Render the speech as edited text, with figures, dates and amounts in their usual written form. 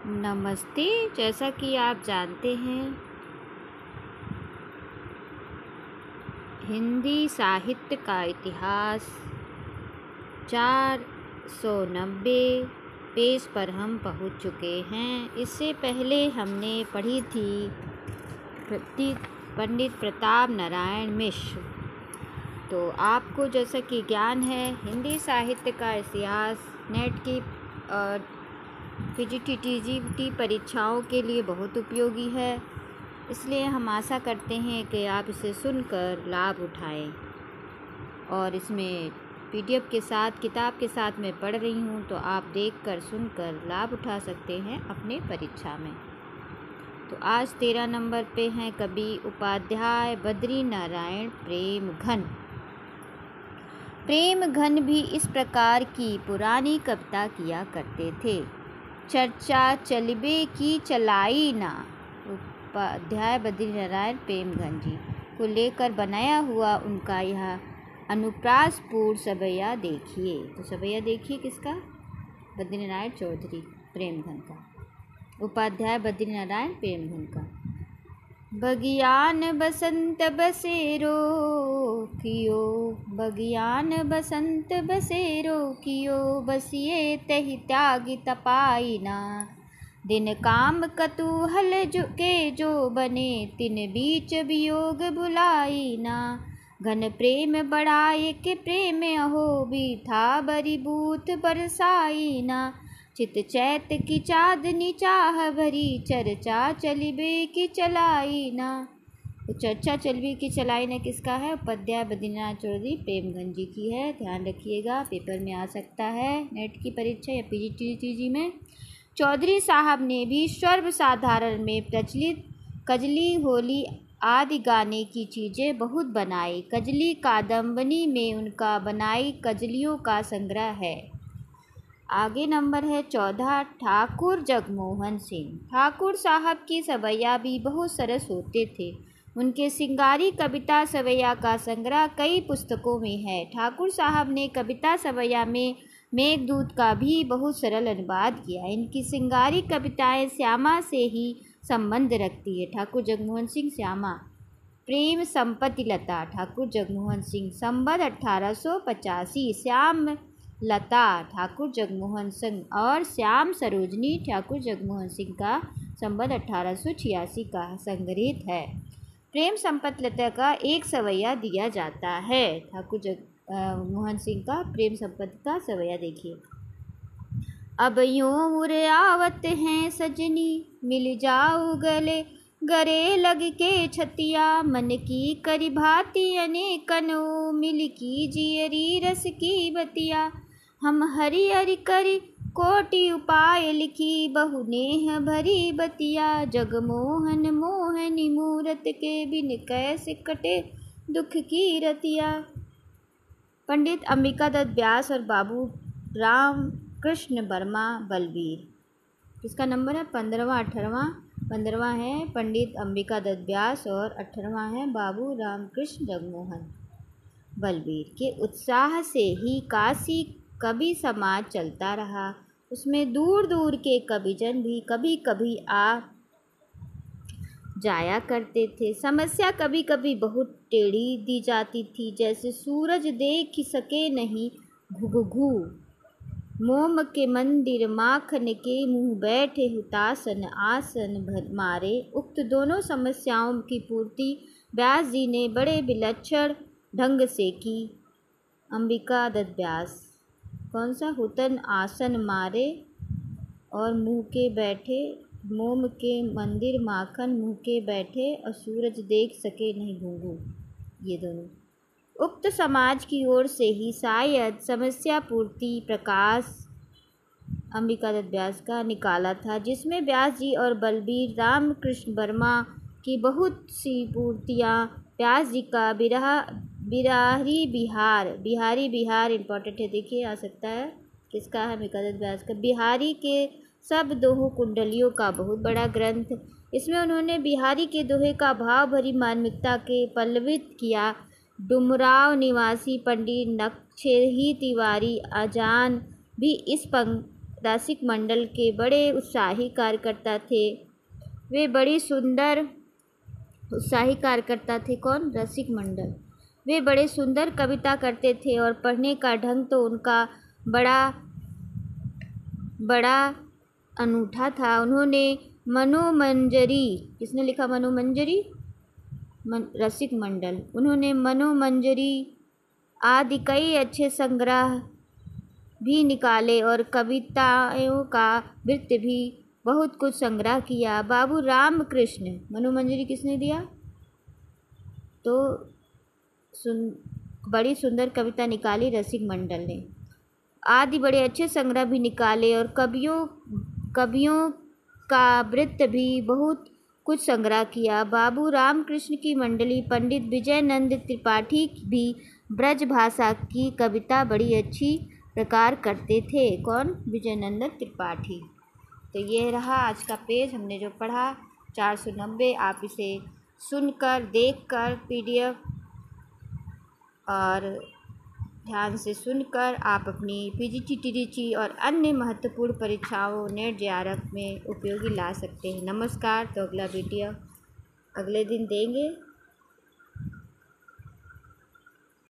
नमस्ते। जैसा कि आप जानते हैं, हिंदी साहित्य का इतिहास 490 पेज पर हम पहुंच चुके हैं। इससे पहले हमने पढ़ी थी पंडित प्रताप नारायण मिश्र। तो आपको जैसा कि ज्ञान है, हिंदी साहित्य का इतिहास नेट की और पीजीटी टीजीटी परीक्षाओं के लिए बहुत उपयोगी है। इसलिए हम आशा करते हैं कि आप इसे सुनकर लाभ उठाएं। और इसमें पीडीएफ के साथ, किताब के साथ मैं पढ़ रही हूँ, तो आप देखकर सुनकर लाभ उठा सकते हैं अपने परीक्षा में। तो आज 13 नंबर पे हैं कवि उपाध्याय बद्री नारायण प्रेमघन। प्रेमघन भी इस प्रकार की पुरानी कविता किया करते थे। चर्चा चलबे की चलाई ना, उपाध्याय बद्री नारायण प्रेमघन जी को लेकर बनाया हुआ उनका यह अनुप्रासपूर्ण सवैया देखिए। तो सवैया देखिए किसका? बद्री नारायण चौधरी प्रेमघन का, उपाध्याय बद्री नारायण प्रेमघन का। बगियान बसंत बसेरो कियो, बगियान बसंत बसेरो कियो, बसिए तहि त्यागी तपाई ना, दिन काम कतूहल के जो बने, तिन बीच वियोग बुलाई ना, घन प्रेम बढ़ाए के प्रेम अहो, भी था बरी बूथ बरसाई ना, चित चैत की चाँदनी चाह भरी, चर्चा चलबे की चलाई ना। तो चर्चा चलबे की चलाई ना किसका है? उपाध्याय बद्री नारायण चौधरी प्रेमघन जी की है। ध्यान रखिएगा, पेपर में आ सकता है नेट की परीक्षा या पीजीटी में। चौधरी साहब ने भी सर्वसाधारण में प्रचलित कजली, होली आदि गाने की चीज़ें बहुत बनाई। कजली कादम्बनी में उनका बनाई कजलियों का संग्रह है। आगे नंबर है 14, ठाकुर जगमोहन सिंह। ठाकुर साहब की सवैया भी बहुत सरस होते थे। उनके सिंगारी कविता सवैया का संग्रह कई पुस्तकों में है। ठाकुर साहब ने कविता सवैया में मेघदूत का भी बहुत सरल अनुवाद किया। इनकी सिंगारी कविताएं श्यामा से ही संबंध रखती है। ठाकुर जगमोहन सिंह श्यामा। प्रेम संपत्ति लता ठाकुर जगमोहन सिंह, संबंध 1885। श्याम लता ठाकुर जगमोहन सिंह और श्याम सरोजनी ठाकुर जगमोहन सिंह का संबंध 1886 का संग्रहित है। प्रेम संपत्ति लता का एक सवैया दिया जाता है। ठाकुर जगमोहन सिंह का प्रेम संपत्ति का सवैया देखिए। अब यूं उरे आवत हैं सजनी, मिल जाओ गले गरे लग के छतिया, मन की करी भाती अनेकनो, मिल की जियरी रस की बतिया, हम हरि हरि करी कोटि उपाय लिखी, बहु नेह भरी बतिया, जगमोहन मोहनी मूरत के, बिन कैसे कटे दुख की रतिया। पंडित अंबिका दत्त व्यास और बाबू राम कृष्ण वर्मा बलबीर। किसका नंबर है? 15वां 18वां। 15वां है पंडित अंबिका दत्त व्यास और 18वां है बाबू रामकृष्ण जगमोहन बलबीर के उत्साह से ही काशी कवि समाज चलता रहा। उसमें दूर दूर के कविजन भी कभी कभी आ जाया करते थे। समस्या कभी कभी बहुत टेढ़ी दी जाती थी, जैसे सूरज देख सके नहीं घुघु, मोम के मंदिर माखन के मुँह बैठे हुतासन आसन मारे। उक्त दोनों समस्याओं की पूर्ति व्यास जी ने बड़े विलक्षण ढंग से की। अंबिका दत्त व्यास कौन सा? हुतन आसन मारे और मुँह के बैठे, मोम के मंदिर माखन मुँह के बैठे और सूरज देख सके नहीं घुंघू, ये दोनों उक्त समाज की ओर से ही शायद समस्या पूर्ति प्रकाश अंबिका दत्त व्यास का निकाला था, जिसमें व्यास जी और बलबीर रामकृष्ण वर्मा की बहुत सी पूर्तियाँ। व्यास जी का बिहारी बिहार इम्पोर्टेंट है, देखिए आ सकता है किसका है? अंबिका दत्त व्यास का। बिहारी के सब दोहों कुंडलियों का बहुत बड़ा ग्रंथ। इसमें उन्होंने बिहारी के दोहे का भाव भरी मार्मिकता के पल्लवित किया। डुमराव निवासी पंडित नक्शेही तिवारी अजान भी इस रसिक मंडल के बड़े उत्साही कार्यकर्ता थे। वे बड़ी सुंदर उत्साही कार्यकर्ता थे। कौन? रसिक मंडल। वे बड़े सुंदर कविता करते थे और पढ़ने का ढंग तो उनका बड़ा बड़ा अनूठा था। उन्होंने मनोमंजरी, किसने लिखा मनोमंजरी? रसिक मंडल। उन्होंने मनोमंजरी आदि कई अच्छे संग्रह भी निकाले और कविताओं का वृत्त भी बहुत कुछ संग्रह किया। बाबू रामकृष्ण, मनोमंजरी किसने दिया? तो बड़ी सुंदर कविता निकाली रसिक मंडल ने, आदि बड़े अच्छे संग्रह भी निकाले और कवियों का वृत्त भी बहुत कुछ संग्रह किया। बाबू रामकृष्ण की मंडली पंडित विजयानंद त्रिपाठी भी ब्रज भाषा की कविता बड़ी अच्छी प्रकार करते थे। कौन? विजयानंद त्रिपाठी। तो ये रहा आज का पेज, हमने जो पढ़ा 490। आप इसे सुनकर, देखकर PDF और ध्यान से सुनकर आप अपनी PGT TDC और अन्य महत्वपूर्ण परीक्षाओं नेट JRF में उपयोगी ला सकते हैं। नमस्कार। तो अगला वीडियो अगले दिन देंगे।